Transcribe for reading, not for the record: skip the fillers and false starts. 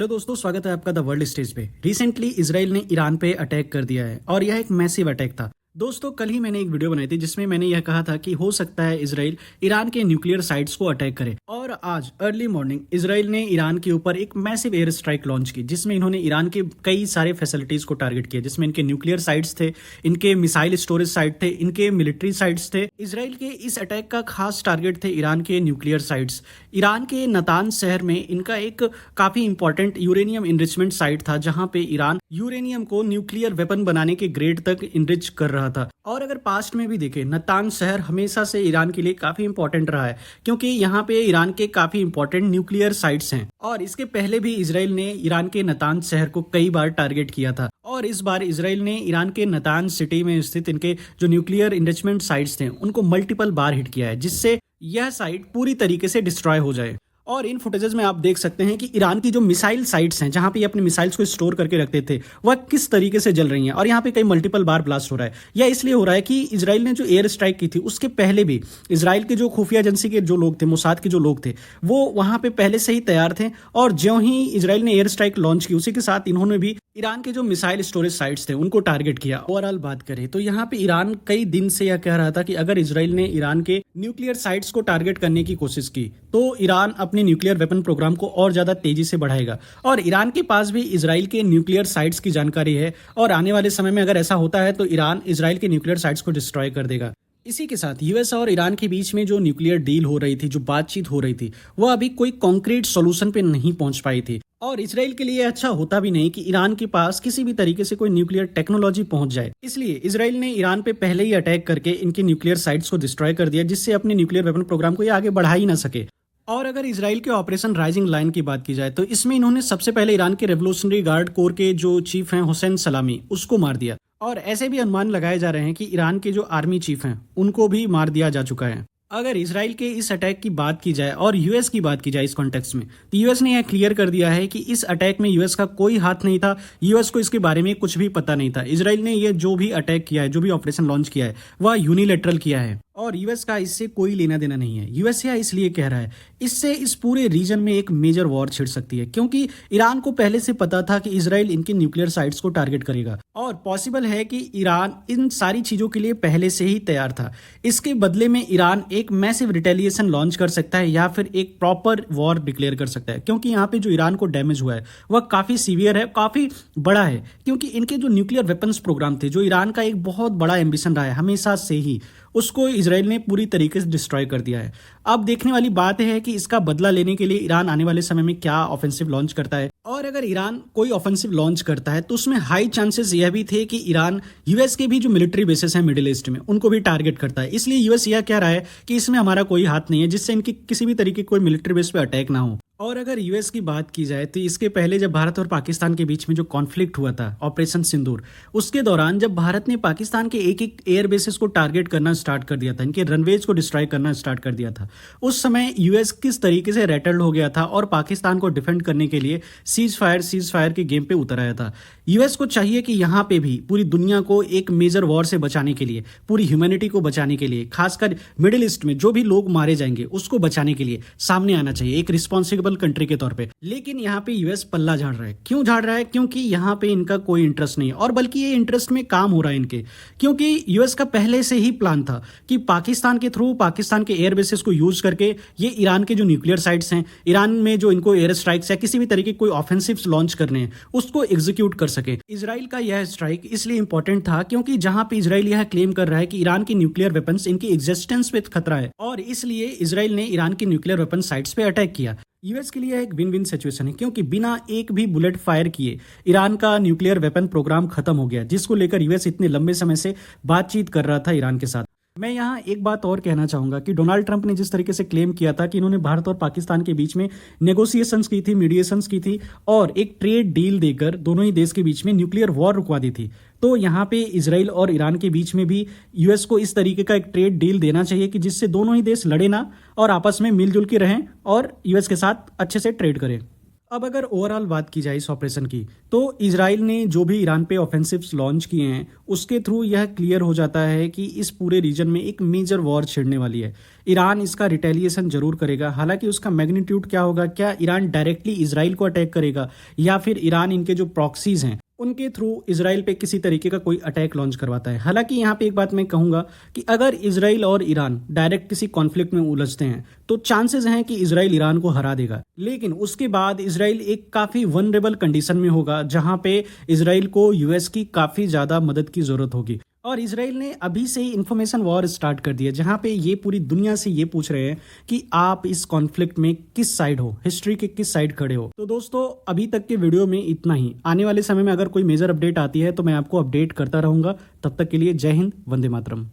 Hello दोस्तों, स्वागत है आपका द वर्ल्ड स्टेज पे। रिसेंटली इसराइल ने ईरान पे अटैक कर दिया है और यह एक मैसिव अटैक था। दोस्तों, कल ही मैंने एक वीडियो बनाई थी जिसमें मैंने यह कहा था कि हो सकता है इसराइल ईरान के न्यूक्लियर साइट्स को अटैक करे। और आज अर्ली मॉर्निंग इसराइल ने ईरान के ऊपर एक मैसिव एयर स्ट्राइक लॉन्च की, जिसमें इन्होंने ईरान के कई सारे फैसिलिटीज को टारगेट किया, जिसमें इनके न्यूक्लियर साइट्स थे, इनके मिसाइल स्टोरेज साइट थे, इनके मिलिट्री साइट्स थे। इसराइल के इस अटैक का खास टारगेट थे ईरान के न्यूक्लियर साइट्स। ईरान के नातांज शहर में इनका एक काफी इंपॉर्टेंट यूरेनियम इनरिचमेंट साइट था, जहां पे ईरान यूरेनियम को न्यूक्लियर वेपन बनाने के ग्रेड तक इनरिच कर रहा था। और अगर पास्ट में भी देखें, नातांज शहर हमेशा से ईरान के लिए काफी इंपॉर्टेंट रहा है, क्योंकि यहाँ पे ईरान के काफी इंपॉर्टेंट न्यूक्लियर साइट्स हैं। और इसके पहले भी इसराइल ने ईरान के नातांज शहर को कई बार टारगेट किया था। और इस बार इसराइल ने ईरान के नातांज सिटी में स्थित इनके जो न्यूक्लियर इनरिचमेंट साइट्स थे उनको मल्टीपल बार हिट किया है, जिससे यह साइट पूरी तरीके से डिस्ट्रॉय हो जाए। और इन फुटेजेस में आप देख सकते हैं कि ईरान की जो मिसाइल साइट्स हैं, जहां पे ये अपने मिसाइल्स को स्टोर करके रखते थे, वह किस तरीके से जल रही हैं। और यहाँ पे कई मल्टीपल बार ब्लास्ट हो रहा है। यह इसलिए हो रहा है कि इसराइल ने जो एयर स्ट्राइक की थी उसके पहले भी इसराइल के जो खुफिया एजेंसी के जो लोग थे, मोसाद के जो लोग थे, वो वहां पे पहले से ही तैयार थे। और ज्यों ही इसराइल ने एयर स्ट्राइक लॉन्च की, उसी के साथ इन्होंने भी ईरान के जो मिसाइल स्टोरेज साइट्स थे उनको टारगेट किया। ओवरऑल बात करें तो यहाँ पे ईरान कई दिन से यह कह रहा था कि अगर इसराइल ने ईरान के न्यूक्लियर साइट्स को टारगेट करने की कोशिश की तो ईरान अपने न्यूक्लियर वेपन प्रोग्राम को और ज्यादा तेजी से बढ़ाएगा। और ईरान के पास भी इसराइल के न्यूक्लियर साइट्स की जानकारी है, और आने वाले समय में अगर ऐसा होता है तो ईरान इसराइल के न्यूक्लियर साइट्स को डिस्ट्रॉय कर देगा। इसी के साथ यूएस और ईरान के बीच में जो न्यूक्लियर डील हो रही थी, जो बातचीत हो रही थी, वह अभी कोई कॉन्क्रीट सॉल्यूशन पे नहीं पहुंच पाई थी। और इसराइल के लिए अच्छा होता भी नहीं कि ईरान के पास किसी भी तरीके से कोई न्यूक्लियर टेक्नोलॉजी पहुंच जाए। इसलिए इसराइल ने ईरान पे पहले ही अटैक करके इनके न्यूक्लियर साइट्स को डिस्ट्रॉय कर दिया, जिससे अपने न्यूक्लियर वेपन प्रोग्राम को ये आगे बढ़ा ही ना सके। और अगर इसराइल के ऑपरेशन राइजिंग लाइन की बात की जाए तो इसमें इन्होंने सबसे पहले ईरान के रेवोल्यूशनरी गार्ड कोर के जो चीफ हैं हुसैन सलामी, उसको मार दिया। और ऐसे भी अनुमान लगाए जा रहे हैं कि ईरान के जो आर्मी चीफ हैं उनको भी मार दिया जा चुका है। अगर इसराइल के इस अटैक की बात की जाए और यूएस की बात की जाए इस कॉन्टेक्स्ट में, तो यूएस ने यह क्लियर कर दिया है कि इस अटैक में यूएस का कोई हाथ नहीं था। यूएस को इसके बारे में कुछ भी पता नहीं था। इसराइल ने यह जो भी अटैक किया है, जो भी ऑपरेशन लॉन्च किया है, वह यूनिलैटरल किया है और यूएस का इससे कोई लेना देना नहीं है। यूएस यह इसलिए कह रहा है, इससे इस पूरे रीजन में एक मेजर वॉर छिड़ सकती है, क्योंकि ईरान को पहले से पता था कि इसराइल इनके न्यूक्लियर साइट्स को टारगेट करेगा। और पॉसिबल है कि ईरान इन सारी चीजों के लिए पहले से ही तैयार था। इसके बदले में ईरान एक मैसिव रिटेलिएशन लॉन्च कर सकता है या फिर एक प्रॉपर वॉर डिक्लेयर कर सकता है, क्योंकि यहाँ पे जो ईरान को डैमेज हुआ है वह काफी सीवियर है, काफी बड़ा है। क्योंकि इनके जो न्यूक्लियर वेपन्स प्रोग्राम थे, जो ईरान का एक बहुत बड़ा एम्बिशन रहा है हमेशा से ही, उसको इसराइल ने पूरी तरीके से डिस्ट्रॉय कर दिया है। अब देखने वाली बात है कि इसका बदला लेने के लिए ईरान आने वाले समय में क्या ऑफेंसिव लॉन्च करता है। और अगर ईरान कोई ऑफेंसिव लॉन्च करता है तो उसमें हाई चांसेस यह भी थे कि ईरान यूएस के भी जो मिलिट्री बेसेस हैं मिडिल ईस्ट में, उनको भी टारगेट करता है। इसलिए यूएस यह कह रहा है कि इसमें हमारा कोई हाथ नहीं है, जिससे इनकी किसी भी तरीके कोई मिलिट्री बेस पे अटैक ना हो। और अगर यूएस की बात की जाए तो इसके पहले जब भारत और पाकिस्तान के बीच में जो कॉन्फ्लिक्ट हुआ था ऑपरेशन सिंदूर, उसके दौरान जब भारत ने पाकिस्तान के एक एक एयर बेसेस को टारगेट करना स्टार्ट कर दिया था, इनके रनवेज को डिस्ट्रॉय करना स्टार्ट कर दिया था, उस समय यूएस किस तरीके से रैटल्ड हो गया था और पाकिस्तान को डिफेंड करने के लिए सीज फायर के गेम पे उतर आया था। यूएस को चाहिए कि यहाँ पे भी पूरी दुनिया को एक मेजर वॉर से बचाने के लिए, पूरी ह्यूमैनिटी को बचाने के लिए, खासकर मिडिल ईस्ट में जो भी लोग मारे जाएंगे उसको बचाने के लिए सामने आना चाहिए एक रिस्पॉन्सिबल कंट्री के तौर पे। लेकिन यहाँ पे यूएस पल्ला झाड़ रहा है। क्यों झाड़ रहा है? क्योंकि यहाँ पे इनका कोई इंटरेस्ट नहीं, और बल्कि ये इंटरेस्ट में काम हो रहा है इनके, क्योंकि यूएस का पहले से ही प्लान था कि पाकिस्तान के थ्रू, पाकिस्तान के एयर बेसेस को यूज करके ये ईरान के जो न्यूक्लियर साइट्स हैं, ईरान में जो इनको एयर स्ट्राइक्स या किसी भी तरीके कोई ऑफेंसिव लॉन्च करने हैं, उसको एग्जीक्यूट कर सके। इसराइल का यह स्ट्राइक इसलिए इंपॉर्टेंट था क्योंकि जहां पे इसराइल यह क्लेम कर रहा है कि ईरान के न्यूक्लियर वेपन्स इनकी एग्जिस्टेंस पे खतरा है, और इसलिए इसराइल ने ईरान के न्यूक्लियर वेपन साइट्स पे अटैक किया। यूएस के लिए एक विन विन सिचुएशन है, क्योंकि बिना एक भी बुलेट फायर किए ईरान का न्यूक्लियर वेपन प्रोग्राम खत्म हो गया, जिसको लेकर यूएस इतने लंबे समय से बातचीत कर रहा था ईरान के साथ। मैं यहाँ एक बात और कहना चाहूंगा कि डोनाल्ड ट्रंप ने जिस तरीके से क्लेम किया था कि इन्होंने भारत और पाकिस्तान के बीच में नेगोशिएशंस की थी, मीडिएशंस की थी और एक ट्रेड डील देकर दोनों ही देश के बीच में न्यूक्लियर वॉर रुकवा दी थी, तो यहाँ पे इसराइल और ईरान के बीच में भी यूएस को इस तरीके का एक ट्रेड डील देना चाहिए कि जिससे दोनों ही देश लड़े ना और आपस में मिलजुल के रहें और यूएस के साथ अच्छे से ट्रेड करें। अब अगर ओवरऑल बात की जाए इस ऑपरेशन की, तो इजराइल ने जो भी ईरान पे ऑफेंसिव्स लॉन्च किए हैं उसके थ्रू यह क्लियर हो जाता है कि इस पूरे रीजन में एक मेजर वॉर छिड़ने वाली है। ईरान इसका रिटेलिएशन जरूर करेगा, हालांकि उसका मैग्नीट्यूड क्या होगा, क्या ईरान डायरेक्टली इजराइल को अटैक करेगा या फिर ईरान इनके जो प्रॉक्सीज हैं उनके थ्रू इजराइल पे किसी तरीके का कोई अटैक लॉन्च करवाता है। हालांकि यहाँ पे एक बात मैं कहूंगा कि अगर इजराइल और ईरान डायरेक्ट किसी कॉन्फ्लिक्ट में उलझते हैं तो चांसेस हैं कि इजराइल ईरान को हरा देगा, लेकिन उसके बाद इजराइल एक काफी वनरेबल कंडीशन में होगा जहां पे इजराइल को यूएस की काफी ज्यादा मदद की जरूरत होगी। और इजराइल ने अभी से ही इंफॉर्मेशन वॉर स्टार्ट कर दिया, जहां पे ये पूरी दुनिया से ये पूछ रहे हैं कि आप इस कॉन्फ्लिक्ट में किस साइड हो, हिस्ट्री के किस साइड खड़े हो। तो दोस्तों अभी तक के वीडियो में इतना ही। आने वाले समय में अगर कोई मेजर अपडेट आती है तो मैं आपको अपडेट करता रहूंगा। तब तक के लिए जय हिंद, वंदे मातरम।